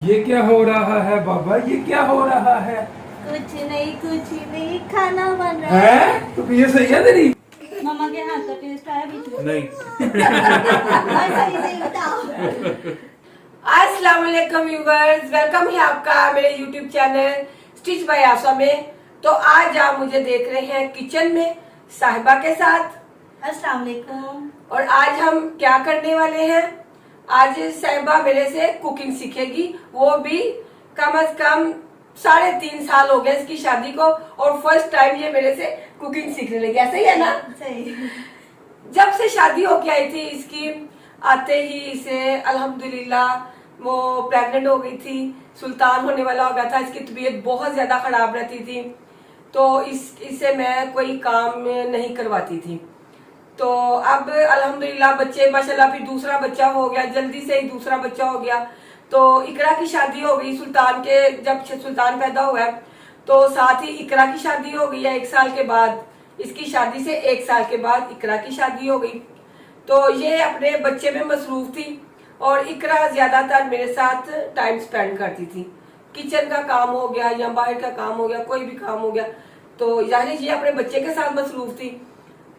ये क्या हो रहा है बाबा, ये क्या हो रहा है? कुछ नहीं खाना बन रहा है। हैं? तो ये सही है तेरी? मम्मा के हाथ का टेस्ट आया बीच में? नहीं। सही सही बताओ। अस्सलाम वालेकुम व्यूवर्स, वेलकम है आपका मेरे यूट्यूब चैनल स्टिच बाय आशा में। तो आज आप मुझे देख रहे हैं किचन में साहिबा के साथ। अस्सलाम वालेकुम। और आज हम क्या करने वाले हैं? आज साहिबा मेरे से कुकिंग सीखेगी, वो भी कम से कम 3.5 साल हो गए इसकी शादी को, और फर्स्ट टाइम ये मेरे से कुकिंग सीखने लगी। ऐसा ही है ना? सही। जब से शादी होके आई थी इसकी, आते ही इसे अल्हम्दुलिल्लाह वो प्रेग्नेंट हो गई थी, सुल्तान होने वाला हो गया था। इसकी तबीयत बहुत ज्यादा खराब रहती थी, तो इससे मैं कोई काम नहीं करवाती थी। तो अब अल्हम्दुलिल्लाह बच्चे माशाल्लाह, फिर दूसरा बच्चा हो गया, जल्दी से ही दूसरा बच्चा हो गया। तो इकरा की शादी हो गई सुल्तान के, जब सुल्तान पैदा हुआ है तो साथ ही इकरा की शादी हो गई है 1 साल के बाद। इसकी शादी से 1 साल के बाद इकरा की शादी हो गई। तो ये अपने बच्चे में मसरूफ थी और इकरा ज्यादातर मेरे साथ टाइम स्पेंड करती थी। किचन का काम हो गया या बाहर का काम हो गया, कोई भी काम हो गया, तो यानी ये अपने बच्चे के साथ मसरूफ थी।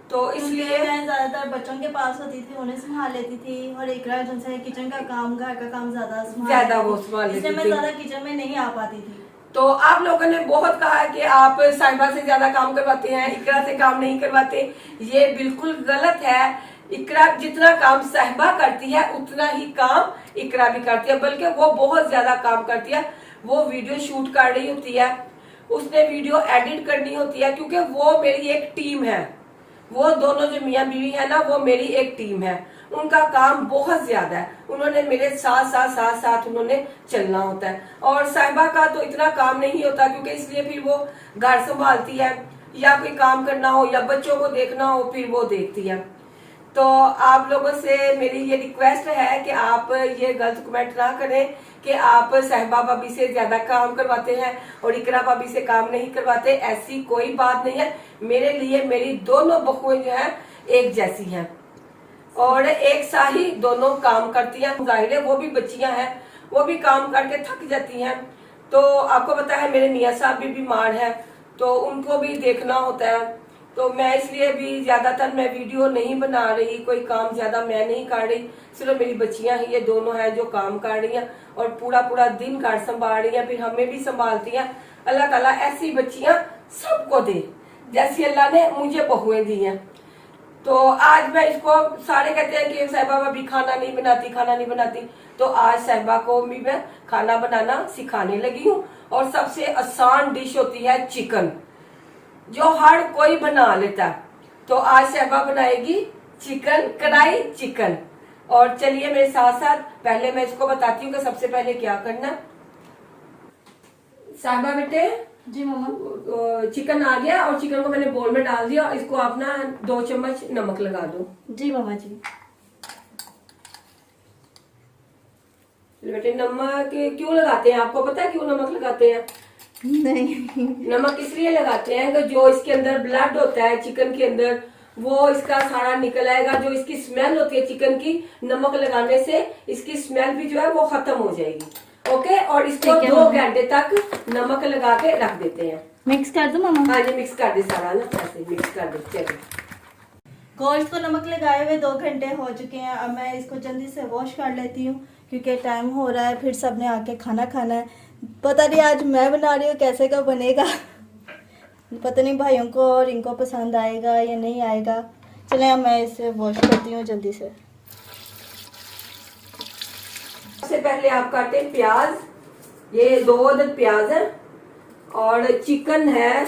तो इसलिए मैं ज्यादातर बच्चों के पास होती थी, उन्हें संभाल लेती थी, और इकरा जो है किचन का काम, घर का काम ज्यादा वो संभाल लेती इसलिए मैं थी। ज्यादा किचन में नहीं आ पाती थी। तो आप लोगों ने बहुत कहा है कि आप साहिबा से ज्यादा काम करवाते हैं, इकरा से काम नहीं करवाते। ये बिल्कुल गलत है। इकरा जितना काम साहिबा करती है उतना ही काम इकरा भी करती है, बल्कि वो बहुत ज्यादा काम करती है। वो वीडियो शूट कर रही होती है, उसने वीडियो एडिट करनी होती है, क्योंकि वो मेरी एक टीम है। वो दोनों जो मियाँ बीवी है ना, वो मेरी एक टीम है। उनका काम बहुत ज्यादा है, उन्होंने मेरे साथ उन्होंने चलना होता है। और साहिबा का तो इतना काम नहीं होता, क्योंकि इसलिए फिर वो घर संभालती है, या कोई काम करना हो या बच्चों को देखना हो फिर वो देखती है। तो आप लोगों से मेरी ये रिक्वेस्ट है कि आप ये गलत कमेंट ना करें कि आप साहिबा भाभी से ज्यादा काम करवाते हैं और इकरा भाभी से काम नहीं करवाते। ऐसी कोई बात नहीं है। मेरे लिए मेरी दोनों बहुएं जो है एक जैसी हैं और एक सा ही दोनों काम करती हैं। जाहिर है वो भी बच्चियां हैं, वो भी काम करके थक जाती हैं। तो आपको पता है मेरे मियाँ साहब भी बीमार है, तो उनको भी देखना होता है। तो मैं इसलिए भी ज्यादातर मैं वीडियो नहीं बना रही, कोई काम ज्यादा मैं नहीं कर रही। सिर्फ मेरी बच्चियां ही ये दोनों हैं जो काम कर रही हैं और पूरा दिन घर संभाल रही हैं, फिर हमें भी संभालती हैं। अल्लाह ताला ऐसी बच्चियां सबको दे जैसी अल्लाह ने मुझे बहुएं दी हैं। तो आज मैं इसको, सारे कहते हैं कि साहिबा भाभी खाना नहीं बनाती, तो आज साहिबा को भी मैं खाना बनाना सिखाने लगी हूँ। और सबसे आसान डिश होती है चिकन, जो हर कोई बना लेता है। तो आज साहिबा बनाएगी चिकन, कढ़ाई चिकन। और चलिए मेरे साथ साथ पहले मैं इसको बताती हूँ कि सबसे पहले क्या करना। साहिबा बेटे, जी मम्मा। चिकन आ गया और चिकन को मैंने बोल में डाल दिया। इसको आप ना 2 चम्मच नमक लगा दो। जी मम्मा जी। बेटे नमक क्यों लगाते हैं? आपको पता है क्यों नमक लगाते हैं? नहीं। नमक इसलिए लगाते हैं कि जो इसके अंदर ब्लड होता है चिकन के अंदर, वो इसका सारा निकल आएगा। जो इसकी स्मेल होती है चिकन की, नमक लगाने से इसकी स्मेल भी जो है वो खत्म हो जाएगी। ओके, और इसको 2 घंटे तक नमक लगा के रख देते हैं। मिक्स कर दो मम्मा? हाँ जी, मिक्स कर दे सारा ना, ऐसे मिक्स कर दे। चलो, गोश्त को नमक लगाए हुए 2 घंटे हो चुके हैं। अब मैं इसको जल्दी से वॉश कर लेती हूँ, क्योंकि टाइम हो रहा है, फिर सबने आके खाना खाना है। पता नहीं आज मैं बना रही हूँ, कैसे का बनेगा पता नहीं भाइयों को और इनको पसंद आएगा या नहीं आएगा। चले अब मैं इसे वॉश करती हूँ जल्दी से। सबसे पहले आप काटे प्याज। ये 2 अदद प्याज है और चिकन है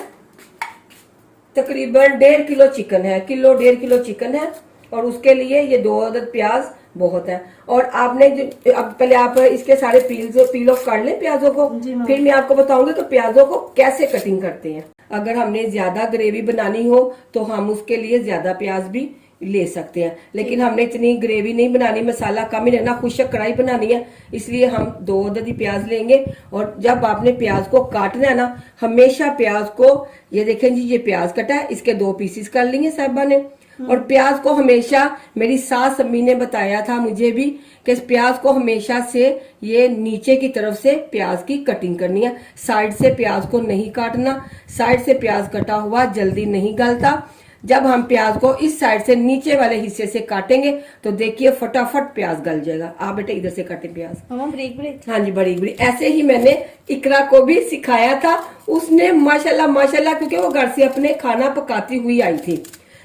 तकरीबन 1.5 किलो चिकन है, 1.5 किलो चिकन है। और उसके लिए ये 2 अदद प्याज बहुत है। और आपने अब पहले आप इसके सारे पील ऑफ कर लें प्याजों को, फिर मैं आपको बताऊंगी कि प्याजों को कैसे कटिंग करते हैं। अगर हमने ज्यादा ग्रेवी बनानी हो तो हम उसके लिए ज्यादा प्याज भी ले सकते हैं, लेकिन हमने इतनी ग्रेवी नहीं बनानी, मसाला कम ही लेना, खुशक कढ़ाई बनानी है, इसलिए हम 2 अदद ही प्याज लेंगे। और जब आपने प्याज को काटना है ना, हमेशा प्याज को, ये देखें जी ये प्याज कटा है, इसके 2 पीसेस कर लेंगे साहिबा ने। और प्याज को हमेशा, मेरी सास अम्मी ने बताया था मुझे भी, कि प्याज को हमेशा से ये नीचे की तरफ से प्याज की कटिंग करनी है, साइड से प्याज को नहीं काटना। साइड से प्याज कटा हुआ जल्दी नहीं गलता। जब हम प्याज को इस साइड से नीचे वाले हिस्से से काटेंगे तो देखिए फटाफट प्याज गल जाएगा। आप बेटे इधर से काटे प्याज। मम्मा ब्रेक ब्रेक। हाँ जी, बड़ी बड़ी। ऐसे ही मैंने इकरा को भी सिखाया था। उसने माशाल्लाह माशाल्लाह, क्योंकि वो घर से अपने खाना पकाती हुई आई थी।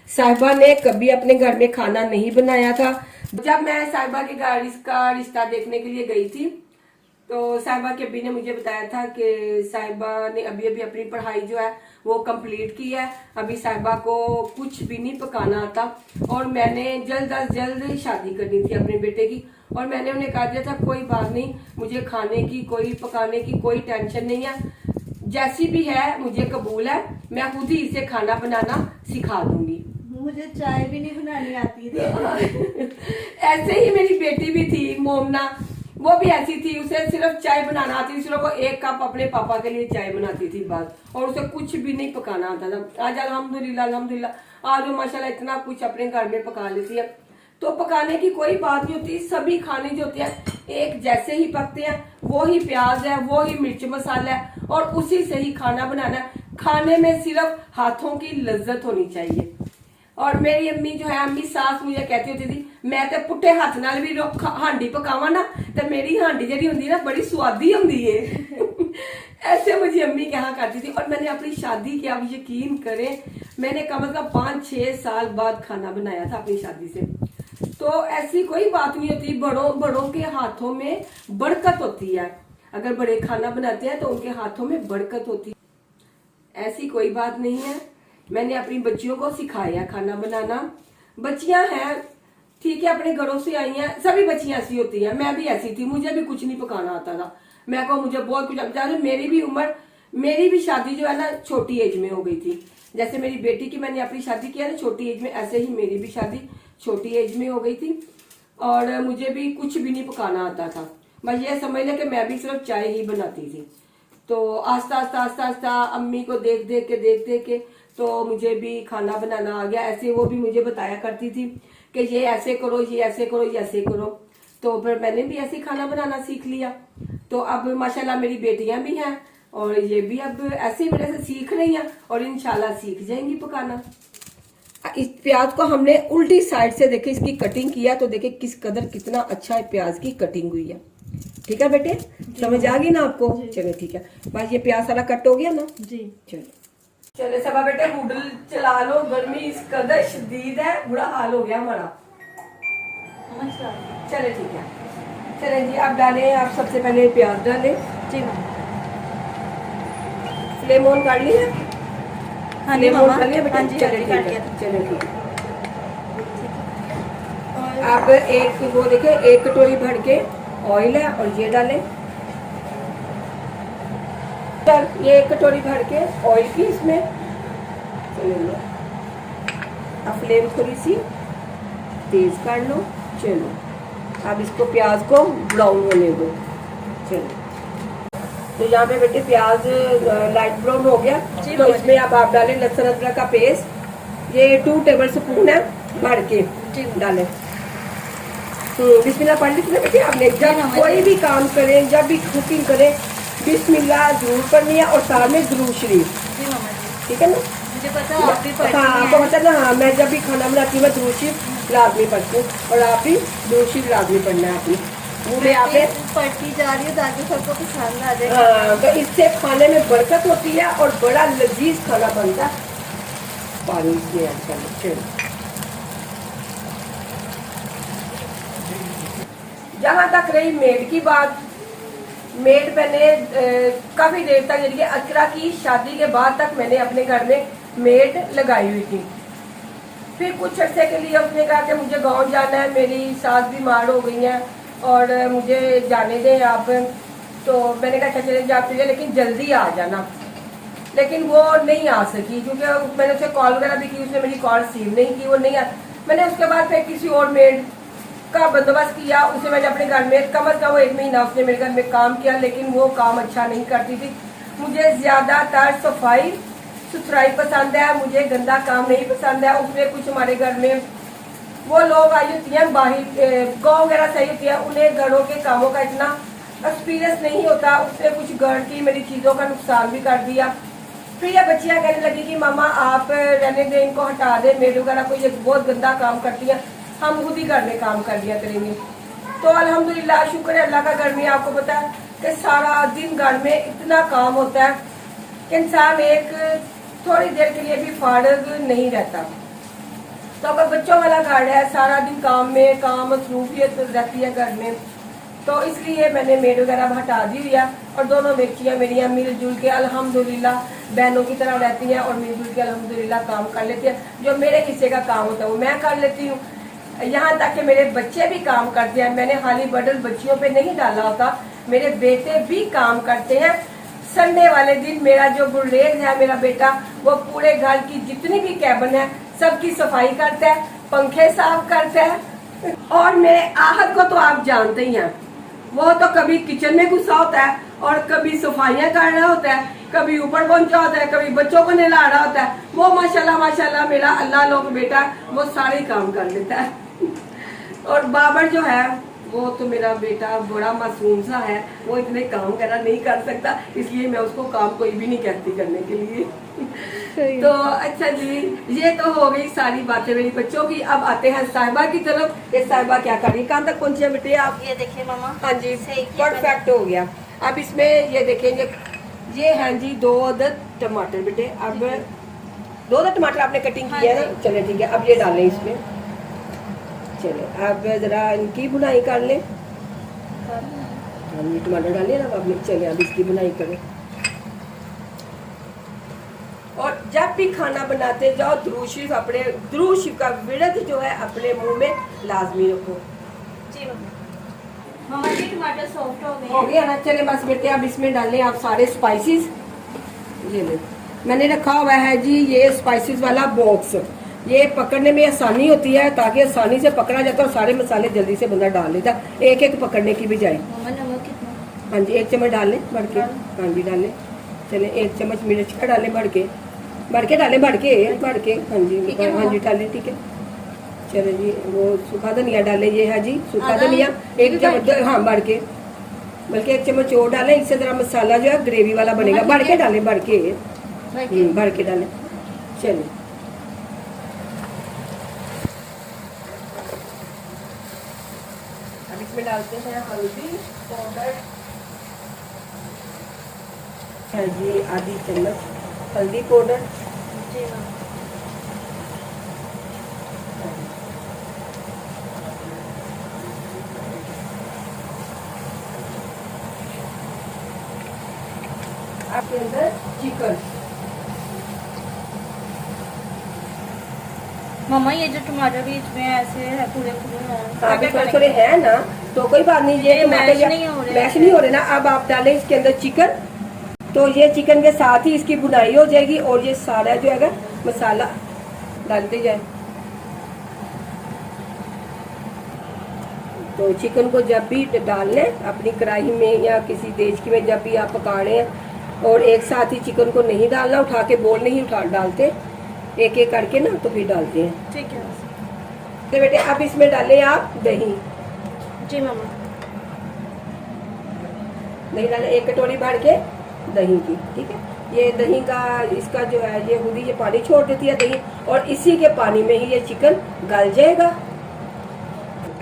साहिबा ने कभी अपने घर में खाना नहीं बनाया था। जब मैं साहिबा के घर इसका रिश्ता देखने के लिए गई थी तो साहिबा के अब्बी ने मुझे बताया था कि साहिबा ने अभी अभी अपनी पढ़ाई जो है वो कंप्लीट की है। अभी साहिबा को कुछ भी नहीं पकाना आता और मैंने जल्द अज जल्द शादी करनी थी अपने बेटे की। और मैंने उन्हें कहा दिया था कोई बात नहीं, मुझे खाने की कोई पकाने की कोई टेंशन नहीं है, जैसी भी है मुझे कबूल है, मैं खुद ही इसे खाना बनाना सिखा दूंगी। मुझे चाय भी नहीं बनानी आती थी। ऐसे ही मेरी बेटी भी थी मोमना, वो भी ऐसी थी, उसे सिर्फ चाय बनाना आती थी। सिर्फ वो 1 कप अपने पापा के लिए चाय बनाती थी बस, और उसे कुछ भी नहीं पकाना आता था। आज अल्हम्दुलिल्लाह अल्हम्दुलिल्लाह आज वो माशाल्लाह इतना कुछ अपने घर में पका लेती है। तो पकाने की कोई बात नहीं होती, सभी खाने जो होते हैं एक जैसे ही पकते हैं। वो ही प्याज है, वो ही मिर्च मसाला है और उसी से ही खाना बनाना है। खाने में सिर्फ हाथों की लज्जत होनी चाहिए। और मेरी अम्मी जो है, अम्मी सास मुझे कहती होती थी, मैं तो पुट्ठे हाथ नाल भी हांडी पकावा ना तो मेरी हांडी जी होंगी ना बड़ी स्वादी होंगी है। ऐसे मुझे अम्मी कहा करती थी। और मैंने अपनी शादी के, आप यकीन करें, मैंने कम से कम 5-6 साल बाद खाना बनाया था अपनी शादी से। तो ऐसी कोई बात नहीं होती, बड़ों के हाथों में बरकत होती है। अगर बड़े खाना बनाते हैं तो उनके हाथों में बरकत होती है, ऐसी कोई बात नहीं है। मैंने अपनी बच्चियों को सिखाया खाना बनाना। बच्चियां हैं ठीक है, अपने घरों से आई हैं, सभी बच्चियां ऐसी होती हैं, मैं भी ऐसी थी, मुझे भी कुछ नहीं पकाना आता था। मैं को मुझे बहुत कुछ, मेरी भी उम्र, मेरी भी शादी जो है ना छोटी एज में हो गई थी। जैसे मेरी बेटी की मैंने अपनी शादी किया ना छोटी एज में, ऐसे ही मेरी भी शादी छोटी एज में हो गई थी। और मुझे भी कुछ भी नहीं पकाना आता था, बस ये समझ लें कि मैं भी सिर्फ चाय ही बनाती थी। तो आस्ता आस्ता अम्मी को देख देख के तो मुझे भी खाना बनाना आ गया। ऐसे वो भी मुझे बताया करती थी कि ये ऐसे करो, ये ऐसे करो, ये ऐसे करो। तो फिर मैंने भी ऐसे खाना बनाना सीख लिया। तो अब माशाल्लाह मेरी बेटियां भी हैं और ये भी अब ऐसे मेरे से सीख रही हैं और इंशाल्लाह सीख जाएंगी पकाना। इस प्याज को हमने उल्टी साइड से देखे इसकी कटिंग किया तो देखे किस कदर कितना अच्छा प्याज की कटिंग हुई है। ठीक है बेटे, समझ आ गई ना आपको? चलो ठीक है, बस ये प्याज सारा कट हो गया ना जी। चलो सबा बेटे हुडल चला लो, गर्मी इस कदर शदीद है, बुरा हाल हो गया हमारा। चले ठीक है, चले जी आप डालें। आप सबसे पहले प्याज डालें। जी फ्लेम ऑन कर ली है? हाँ जी फ्लेम ऑन मामा। कर लिया बेटा? हाँ जी, चले कर ठीक लिया। है, चलो ठीक है। अब एक वो देखे 1 कटोरी भर के ऑयल है और ये डालें। ये 1 कटोरी भर के ऑयल की इसमें चलो। अब फ्लेम थोड़ी सी तेज कर लो। चलो अब इसको प्याज को ब्राउन होने दो। चलो तो यहाँ पे बेटे प्याज लाइट ब्राउन हो गया तो इसमें अब आप डालें लहसुन अदरक का पेस्ट। ये 2 टेबल स्पून है भर के डालें। बिस्मिल्लाह पढ़ लिखना बेटे आपने। जब कोई भी काम करें, जब भी कुकिंग करें, बिस्मिल्लाह जरूर पढ़नी है और साथ में दुरूद शरीफ। ठीक है ना? मुझे पता है आप भी पढ़ती हाँ आपको पता ना। हाँ मैं जब भी खाना बनाती हूँ मैं दुरूद शरीफ लाजमी पढ़ती हूँ और आप भी दुरूद शरीफ लाजमी पढ़ना है अपनी मुँह में आप पढ़ती जा रही हूँ ताकि सबको पसंद आ जाए। हाँ तो इससे खाने में बरकत होती है और बड़ा लजीज खाना बनता है। पानी इसमें ऐड कर लो। चलो जहाँ तक रही मेड की बात, मेड मैंने काफी देर तक यानी कि अकरा की शादी के बाद तक मैंने अपने घर में मेड लगाई हुई थी। फिर कुछ अर्से के लिए उसने कहा कि मुझे गांव जाना है, मेरी सास बीमार हो गई हैं और मुझे जाने दें आप। तो मैंने कहा चले जा फिर, लेकिन जल्दी आ जाना। लेकिन वो नहीं आ सकी क्योंकि मैंने उसे कॉल वगैरह भी की, उसने मेरी कॉल रिसीव नहीं की, वो नहीं आ। मैंने उसके बाद फिर किसी और मेड का बंदोबस्त किया। उसे मैंने अपने घर में कम से कम 1 महीना उसने मेरे घर में काम किया, लेकिन वो काम अच्छा नहीं करती थी। मुझे ज्यादातर सफाई सुथराई पसंद है, मुझे गंदा काम नहीं पसंद है। उसमें कुछ हमारे घर में वो लोग आई होती हैं बाहर गाँव वगैरह से आई होती है, उन्हें घरों के कामों का इतना एक्सपीरियंस नहीं होता। उसने कुछ घर की मेरी चीज़ों का नुकसान भी कर दिया। फिर ये बच्चियाँ कहने लगी कि मामा आप रहने दें, इनको हटा दें, मेड वगैरह को ये बहुत गंदा काम करती हैं, हम खुद ही घर में काम कर लिया करेंगे। तो अल्हम्दुलिल्लाह शुक्र है अल्लाह का। घर में आपको पता है कि सारा दिन घर में इतना काम होता है कि इंसान एक थोड़ी देर के लिए भी फारग नहीं रहता। तो अगर बच्चों वाला घर है, सारा दिन काम में काम मसरूफियत रहती है घर में, तो इसलिए मैंने मेड वगैरह हटा दी हुई है। और दोनों बच्चियाँ मेरियाँ मिलजुल के अल्हम्दुलिल्लाह बहनों की तरह रहती हैं और मिलजुल के अल्हम्दुलिल्लाह काम कर लेती हैं। जो मेरे हिस्से का काम होता है वो मैं कर लेती हूँ। यहाँ तक कि मेरे बच्चे भी काम करते हैं। मैंने हाली बर्डन बच्चियों पे नहीं डाला होता, मेरे बेटे भी काम करते हैं। संडे वाले दिन मेरा जो गुरेज है मेरा बेटा, वो पूरे घर की जितनी भी कैबिन है सबकी सफाई करता है, पंखे साफ करता है। और मेरे आहत को तो आप जानते ही हैं, वो तो कभी किचन में घुसा होता है और कभी सफाइयाँ कर रहा होता है, कभी ऊपर पहुंचा होता है, कभी बच्चों को नहला रहा होता है। वो माशाल्लाह माशाल्लाह मेरा अल्लाह लोग बेटा वो सारे काम कर लेता है। और बाबर जो है वो तो मेरा बेटा बड़ा मासूम सा है, वो इतने काम करना नहीं कर सकता, इसलिए मैं उसको काम कोई भी नहीं कहती करने के लिए। तो अच्छा जी, ये तो हो गई सारी बातें मेरी बच्चों की। अब आते हैं साहिबा की तरफ। ये साहिबा क्या कर रही है, कहाँ तक पहुंची है बेटे आप? ये देखिए मामा। हाँ जी परफेक्ट हो गया। अब इसमें ये देखेंगे, ये हैं जी 2 अदद टमाटर बेटे। अब 2 अदद टमाटर आपने कटिंग की है ना, चले ठीक है। अब ये डालें इसमें, चले अब जरा इनकी बुनाई कर लें। हम ये टमाटर डालिए ना आपने, चले अब इसकी बुनाई करें। और जब भी खाना बनाते जाओ दुरूद शरीफ अपने दुरूद शरीफ का विरद जो है अपने मुंह में लाजमी रखो। जी मामा जी टमाटर सॉफ्ट हो गया ना। चले बस बेटे अब इसमें डालें आप सारे स्पाइसेस। ये ले मैंने रखा हुआ है जी ये स्पाइसेस वाला बॉक्स। ये पकड़ने में आसानी होती है ताकि आसानी से पकड़ा जाता है और सारे मसाले जल्दी से बंदा डाल लेता, एक एक पकड़ने की बजाय। नमक कितना? हाँ जी 1 चम्मच डाल लें बढ़ के। हाँ जी डालें, चले 1 चम्मच मिर्च का डालें बढ़ के डालें बढ़ के। हाँ जी डालें ठीक है। चलो जी वो सूखा धनिया डालें, ये है जी सूखा धनिया 1 चम्मच। हाँ बढ़ के, बल्कि 1 चम्मच और डालें, इससे जरा मसाला जो है ग्रेवी वाला बनेगा। बढ़ के डालें बढ़ के डालें। चलिए अब इसमें डालते हैं हल्दी पाउडर है जी आधी चम्मच हल्दी पाउडर। जी मामा। आपके अंदर चिकन। मामा ये जो टमाटर बीच में ऐसे है पूरे हैं, थोड़े है ना, तो कोई बात नहीं, ये मैश नहीं हो रहे, मैश नहीं हो रहे ना। अब आप डालें इसके अंदर चिकन, तो ये चिकन के साथ ही इसकी बुनाई हो जाएगी और ये सारा जो है मसाला डालते जाए। तो चिकन को जब भी डाल लें अपनी कढ़ाई में या किसी देचकी में, जब भी आप पका रहे हैं, और एक साथ ही चिकन को नहीं डालना, उठा के बोल नहीं डालते, एक एक करके ना तो फिर डालते हैं। ठीक है। तो बेटे अब इसमें डालें आप दही। जी मामा। दही डालें 1 कटोरी भर के दही की, ठीक है। ये दही का इसका जो है ये खुद ही ये पानी छोड़ देती है दही, और इसी के पानी में ही ये चिकन गल जाएगा।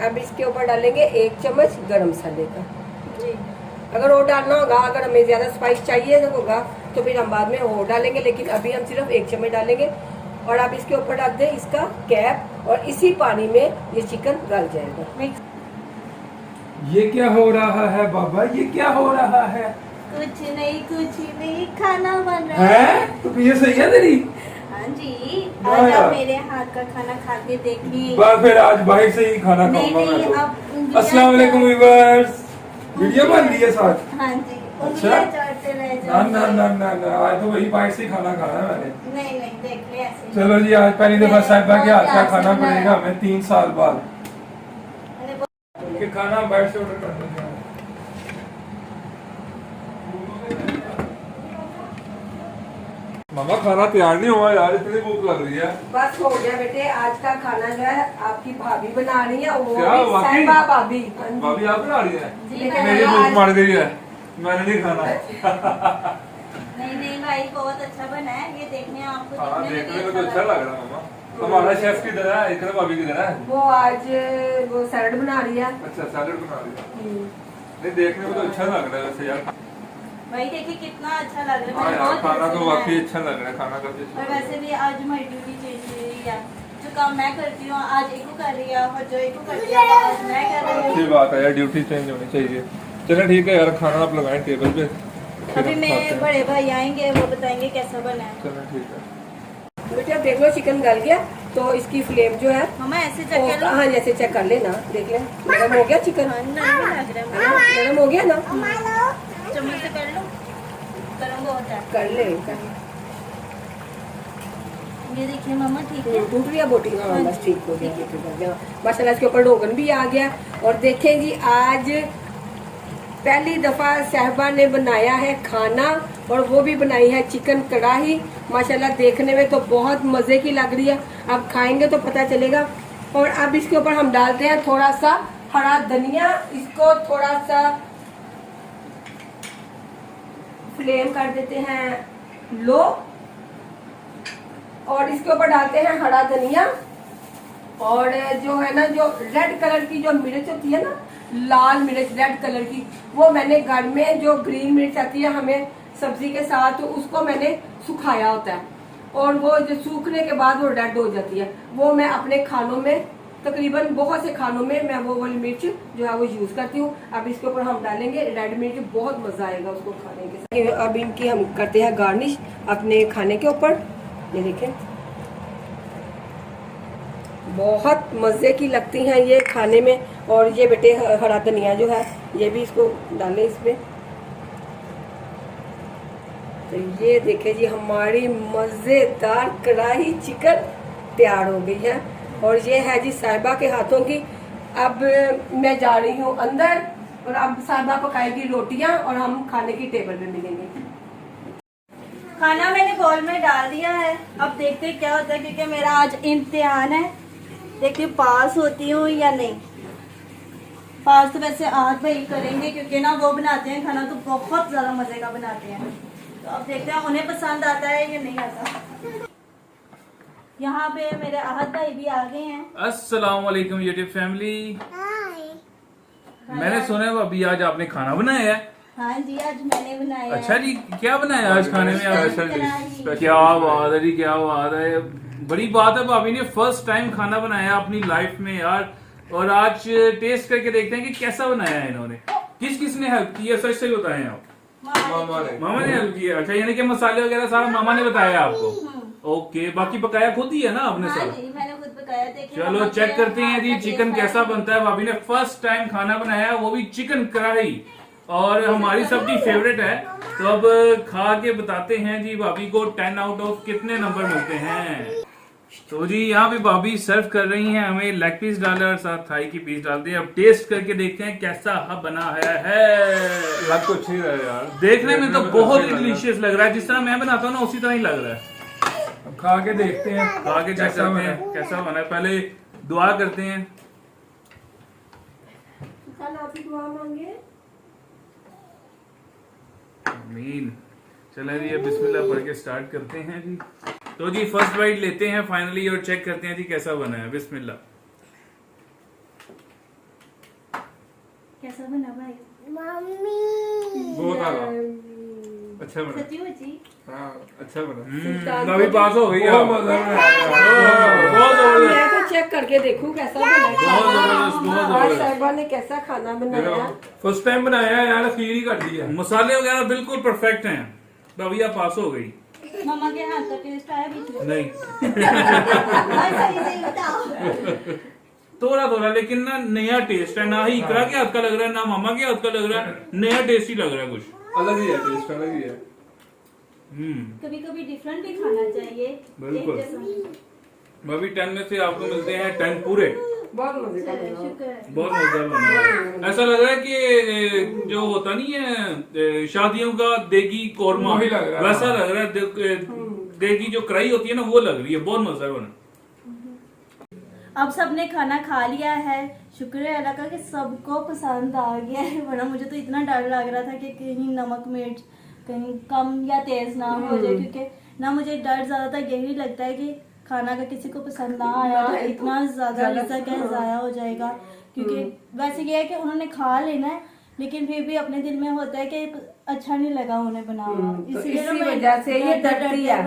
अब इसके ऊपर डालेंगे 1 चम्मच गरम मसाले का। जी अगर और डालना होगा, अगर हमें ज़्यादा स्पाइस चाहिए होगा तो फिर हम बाद में और डालेंगे, लेकिन अभी हम सिर्फ 1 चम्मच डालेंगे। और आप इसके ऊपर डाल दें इसका कैप, और इसी पानी में ये चिकन गल जाएगा। ये क्या हो रहा है बाबा, ये क्या हो रहा है? कुछ नहीं खाना बन रहा है तो ये सही है तेरी? हाँ जी, वाह आज यार। आप मेरे हाथ का खाना खा के देखिए। बस फिर आज बाहर से ही खाना नहीं खाऊंगा नहीं, मैं आप तो। अस्सलाम वालेकुम व्यूअर्स, वीडियो बन रही है साथ। हाँ जी, अच्छा। उंगलियां चाटते रह ना जाओ। ना ना ना ना, आज तो वही बाहर से ही खाना खाना है मैंने। नहीं नहीं, देख ले ऐसे। चलो जी, आज पहली दफा साहिबा के हाथ का खाना बहुत प्यार से पड़ेगा हमें 3 साल बाद। मैंने बहुत- कि खाना हम बाहर से ऑर्डर कर देते हैं। मामा खाना तैयार नहीं हुआ यार, इतनी भूख लग रही है। बस हो गया बेटे, आज का खाना जो है आपकी भाभी बना रही है, वो क्या भी वाकई? साहिबा भाभी। हाँ जी। भाभी आप बना रही है? लेकिन मेरी आज- भूख मर गई है, मैंने नहीं खाना। नहीं नहीं भाई बहुत अच्छा बना है, ये देखने आपको हाँ देखने देखने में में भी तो अच्छा लग रहा है मामा। हमारा शेफ किधर है? इकरा भाभी किधर है? वो आज वो सैलड बना रही है। अच्छा सैलड बना रही है। नहीं देखने में तो अच्छा लग रहा है वैसे यार। भाई देखिए कितना अच्छा लग रहा है, हाँ मैंने यार बहुत देर खाना से तो बनाया वाकई है। अच्छा लग रहा है, खाना काफी अच्छा और लग रहा है। वैसे भी आज हमारी ड्यूटी चेंज हुई है, जो काम मैं करती हूँ आज एको कर रही है, और जो एको करती है वो आज मैं कर रही अच्छी हूँ। बात है यार, ड्यूटी चेंज होनी चाहिए। चलो ठीक है यार, खाना आप लगाएं टेबल पे, फिर अभी हम खाते मेरे हैं। बड़े भाई आएंगे, वो बताएंगे कैसा बना है। चलो ठीक है। बेटा देख लो चिकन गल गया, तो इसकी फ्लेम जो है मम्मा ऐसे वो चेक कर लो। हाँ जैसे चेक कर लेना, देख ले नरम हो गया चिकन। हाँ, नरम ही लग रहा है है ना? नरम हो गया ना, चम्मच से कर लो, गरम बहुत है। कर ले कर ले। ये देखिए मम्मा ठीक है। टूट गया बोटी, हाँ बस ठीक हो गया, ठीक हो गया माशाल्लाह। इसके ऊपर रोगन भी आ गया। और देखें जी आज पहली दफा साहिबा ने बनाया है खाना, और वो भी बनाई है चिकन कढ़ाई। माशाल्लाह देखने में तो बहुत मजे की लग रही है, अब खाएंगे तो पता चलेगा। और अब इसके ऊपर हम डालते हैं थोड़ा सा हरा धनिया, इसको थोड़ा सा फ्लेम कर देते हैं लो, और इसके ऊपर डालते हैं हरा धनिया। और जो है ना, जो रेड कलर की जो मिर्च होती है ना, लाल मिर्च रेड कलर की, वो मैंने घर में जो ग्रीन मिर्च आती है हमें सब्जी के साथ, तो उसको मैंने सुखाया होता है, और वो जो सूखने के बाद वो रेड हो जाती है, वो मैं अपने खानों में तकरीबन बहुत से खानों में मैं वो वाली मिर्च जो है वो यूज करती हूँ। अब इसके ऊपर हम डालेंगे रेड मिर्च, बहुत मजा आएगा उसको खाने के साथ। अब इनकी हम करते हैं गार्निश अपने खाने के ऊपर। ये देखें बहुत मजे की लगती हैं ये खाने में। और ये बेटे हरा धनिया जो है ये भी इसको डालें इसमें। तो ये देखे जी हमारी मजेदार कढ़ाई चिकन तैयार हो गई है, और ये है जी साहिबा के हाथों की। अब मैं जा रही हूँ अंदर, और अब साहिबा पकाएगी रोटियां, और हम खाने की टेबल पे मिलेंगे। खाना मैंने बोल में डाल दिया है, अब देखते हैं क्या होता है, क्योंकि मेरा आज इम्तिहान है। देखती हूँ पास होती हूँ या नहीं। पास तो वैसे आज भाई करेंगे, क्योंकि ना वो बनाते हैं खाना तो बहुत ज्यादा मजे का बनाते हैं। तो अब देखते हैं उन्हें पसंद आता है या नहीं आता। यहाँ पे मेरे आहद भाई भी आ गए हैं। अस्सलाम वालेकुम यूट्यूब फैमिली। मैंने सुना है अभी आज आपने खाना बनाया है। हाँ जी आज मैंने बनाया है। अच्छा जी, क्या बनाया आज खाने में आपने? कढ़ाई। क्या बात है जी, क्या बात है। बड़ी बात है, भाभी ने फर्स्ट टाइम खाना बनाया अपनी लाइफ में यार। और आज टेस्ट करके देखते हैं कि कैसा बनाया है इन्होंने। किस किस ने हेल्प की है, सच सच बताएं आप। मामा ने। मामा ने हेल्प किया? अच्छा, यानी कि मसाले वगैरह सारा मामा ने बताया आपको। ओके, बाकी पकाया खुद ही है ना आपने हाँ सब? जी मैंने खुद पकाया। देखिए चलो मम्मा चेक के करते हैं हाथ जी का चिकन टेस्ट कैसा आया। बनता है। भाभी ने फर्स्ट टाइम खाना बनाया, वो भी चिकन कढ़ाई, और हमारी सबकी फेवरेट है। तो अब खा के बताते हैं जी भाभी को 10 आउट ऑफ कितने नंबर मिलते हैं। तो जी यहाँ पे भाभी सर्व कर रही हैं, हमें लेग पीस डाला और साथ थाई की पीस डाल दी। अब टेस्ट करके देखते हैं कैसा बना है। लग तो अच्छी है यार, देखने में तो बहुत ही अच्छा लग रहा है। डिलीशियस लग रहा है, जिस तरह मैं बनाता हूँ ना उसी तरह ही लग रहा है। अब खा के देखते हैं, खा के चेक कैसा करते बना हैं है। कैसा बना है। पहले दुआ करते हैं। आप ही दुआ मांगे। आमीन। चले जी, बिस्मिल्लाह पढ़ के स्टार्ट करते हैं जी। तो जी फर्स्ट बाइट लेते हैं फाइनली और चेक करते हैं जी कैसा बना है। बिस्मिल्लाह। कैसा बना भाई? बहुत आला अच्छा बना। सच्ची मुच्ची? हाँ अच्छा बना। अभी पास हो गई बहुत आप। मजा आया। बहुत जबरदस्त, मैं तो चेक करके देखूं कैसा बना है। बहुत जबरदस्त, बहुत आज जबरदस्त। साहिबा ने कैसा खाना बनाया। फर्स्ट टाइम बनाया है यार, खीर ही कर दी है। मसाले वगैरह बिल्कुल परफेक्ट हैं। तो अभी आप पास हो गई। मम्मा के हाथ का टेस्ट आया बीच में? नहीं, भाई सही सही बताओ। थोड़ा थोड़ा, लेकिन ना नया टेस्ट है। ना ही इकरा के हाथ का लग रहा है, ना मामा के हाथ का लग रहा है। नया टेस्ट ही लग रहा है कुछ। अलग ही है, टेस्ट अलग ही है। कभी कभी डिफरेंट भी खाना चाहिए। बिल्कुल। एक जैसा। अभी 10 में से आपको मिलते हैं 10 पूरे। बहुत मजे का चलो, बना। शुक्र है। बहुत मजेदार बना है। ऐसा लग रहा है कि जो होता नहीं है शादियों का देगी कौरमा, वही लग रहा है। वैसा लग रहा है। की जो कढ़ाई होती है ना वो लग रही है, बहुत मजा बना। अब सबने खाना खा लिया है, शुक्र है अल्लाह का कि सबको पसंद आ गया है, वरना मुझे तो इतना डर लग रहा था कि कहीं नमक मिर्च कहीं कम या तेज ना हो जाए, क्योंकि ना मुझे डर ज्यादातर यही लगता है कि खाना अगर किसी को पसंद ना आया तो इतना ज्यादा रिज़्क है ज़ाया हो जाएगा, क्योंकि वैसे ये है कि उन्होंने खा लेना है लेकिन फिर भी अपने दिल में होता है कि अच्छा नहीं लगा उन्हें बना हुआ, तो इसलिए इसी वजह से ये डरती है,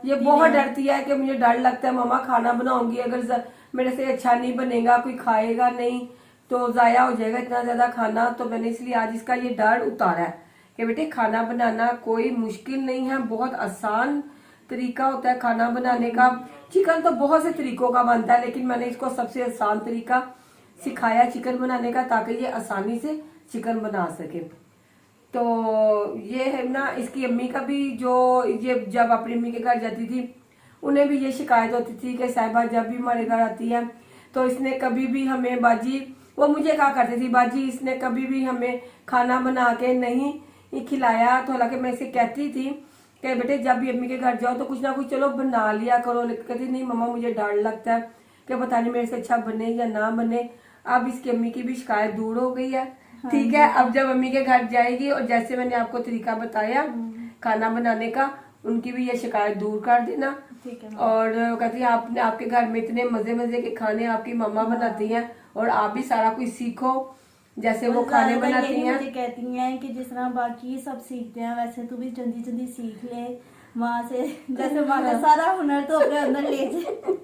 ये बहुत डरती है कि मुझे डर लगता है मम्मा खाना बनाऊंगी अगर मेरे से अच्छा नहीं बनेगा, कोई खाएगा नहीं तो जाया हो जाएगा इतना ज्यादा खाना। तो मैंने इसलिए आज इसका ये डर उतारा है कि बेटे खाना बनाना कोई मुश्किल नहीं है, बहुत आसान तरीका होता है खाना बनाने का। चिकन तो बहुत से तरीकों का बनता है लेकिन मैंने इसको सबसे आसान तरीका सिखाया चिकन बनाने का, ताकि ये आसानी से चिकन बना सके। तो ये है ना, इसकी अम्मी का भी जो ये जब अपनी अम्मी के घर जाती थी उन्हें भी ये शिकायत होती थी कि साहिबा जब भी हमारे घर आती है तो इसने कभी भी हमें बाजी, वो मुझे कहा करती थी बाजी इसने कभी भी हमें खाना बना के नहीं खिलाया। तो हालांकि मैं इसे कहती थी कि बेटे जब भी अम्मी के घर जाओ तो कुछ ना कुछ चलो बना लिया करो, लेकिन कहती नहीं मम्मा मुझे डर लगता है कि पता नहीं मेरे से अच्छा बने या ना बने। अब इसकी अम्मी की भी शिकायत दूर हो गई है। ठीक है, अब जब अम्मी के घर जाएगी और जैसे मैंने आपको तरीका बताया खाना बनाने का, उनकी भी ये शिकायत दूर कर देना। ठीक है। और कहती है आपने आपके घर में इतने मजे मजे के खाने आपकी मम्मा बनाती हैं और आप भी सारा कुछ सीखो जैसे वो खाने बनाती हैं। मुझे कहती हैं कि जिस तरह बाकी सब सीखते हैं वैसे तू भी जल्दी जल्दी सीख ले वहाँ से, जैसे वहाँ का सारा हुनर तो अपने अंदर ले जाए,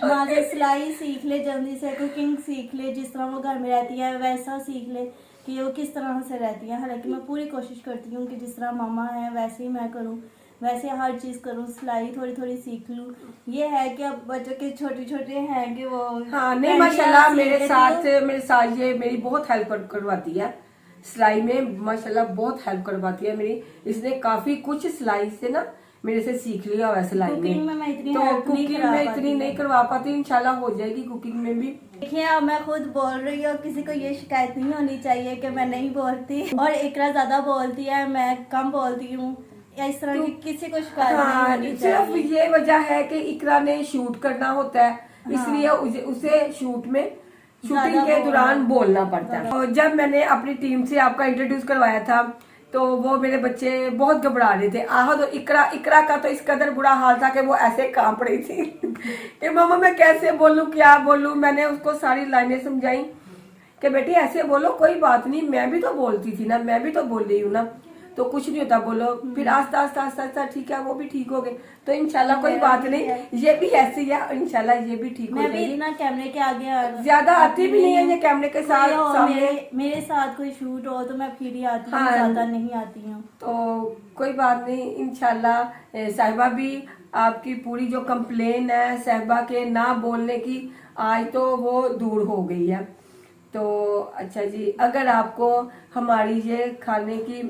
वहाँ से सिलाई सीख ले, जल्दी से कुकिंग सीख ले, जिस तरह वो घर में रहती है वैसा सीख ले कि वो किस तरह से रहती है। हालांकि मैं पूरी कोशिश करती हूँ कि जिस तरह मामा है वैसे ही मैं करूँ, वैसे हर चीज़ करूँ, सिलाई थोड़ी थोड़ी सीख लूँ। ये है कि अब बच्चों के छोटे छोटे हैं कि वो हाँ नहीं माशाल्लाह मेरे साथ ये मेरी बहुत हेल्प करवाती है सिलाई में, माशाल्लाह बहुत हेल्प करवाती है मेरी। इसने काफी कुछ सिलाई से ना मेरे से सीख लिया हुआ सिलाई में। मैं इतनी तो हेल्प कुकिंग में इतनी नहीं करवा पाती, इंशाल्लाह हो जाएगी कुकिंग में भी। देखिए अब मैं खुद बोल रही हूँ, किसी को ये शिकायत नहीं होनी चाहिए कि मैं नहीं बोलती और इकरा ज्यादा बोलती है मैं कम बोलती हूँ, इस तरह की किसी को शिकायत नहीं होनी सिर्फ चाहिए। ये वजह है कि इकरा ने शूट करना होता है, इसलिए उसे शूट में शूटिंग के दौरान बोलना पड़ता है। और जब मैंने अपनी टीम से आपका इंट्रोड्यूस करवाया था तो वो मेरे बच्चे बहुत घबरा रहे थे। आहद और इकरा का तो इस कदर बुरा हाल था कि वो ऐसे कांप रही थी कि मम्मा मैं कैसे बोलूं क्या बोलूं। मैंने उसको सारी लाइनें समझाई कि बेटी ऐसे बोलो, कोई बात नहीं, मैं भी तो बोलती थी ना, मैं भी तो बोल रही हूँ ना, तो कुछ नहीं होता, बोलो। फिर आस्ता आस्ता ठीक है, वो भी ठीक हो गए। तो इंशाल्लाह कोई बात नहीं, ये भी ऐसी है, इंशाल्लाह ये भी ठीक हो मैं भी जाएगी। इतना कैमरे के आगे ज्यादा आती भी नहीं है ये कैमरे के साथ सामने। मेरे साथ कोई शूट हो तो मैं फिर ही आती हूँ, हाँ। ज्यादा नहीं आती हूँ। तो कोई बात नहीं, इंशाल्लाह साहिबा भी आपकी पूरी जो कंप्लेन है साहिबा के ना बोलने की आज तो वो दूर हो गई है। तो अच्छा जी, अगर आपको हमारी ये खाने की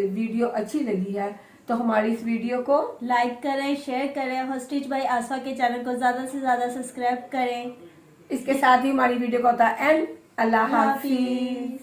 वीडियो अच्छी लगी है तो हमारी इस वीडियो को लाइक करें, शेयर करें, होस्टिज बाय आसफा के चैनल को ज्यादा से ज्यादा सब्सक्राइब करें। इसके साथ ही हमारी वीडियो का होता है एंड। अल्लाह हाफिज। हाफिज।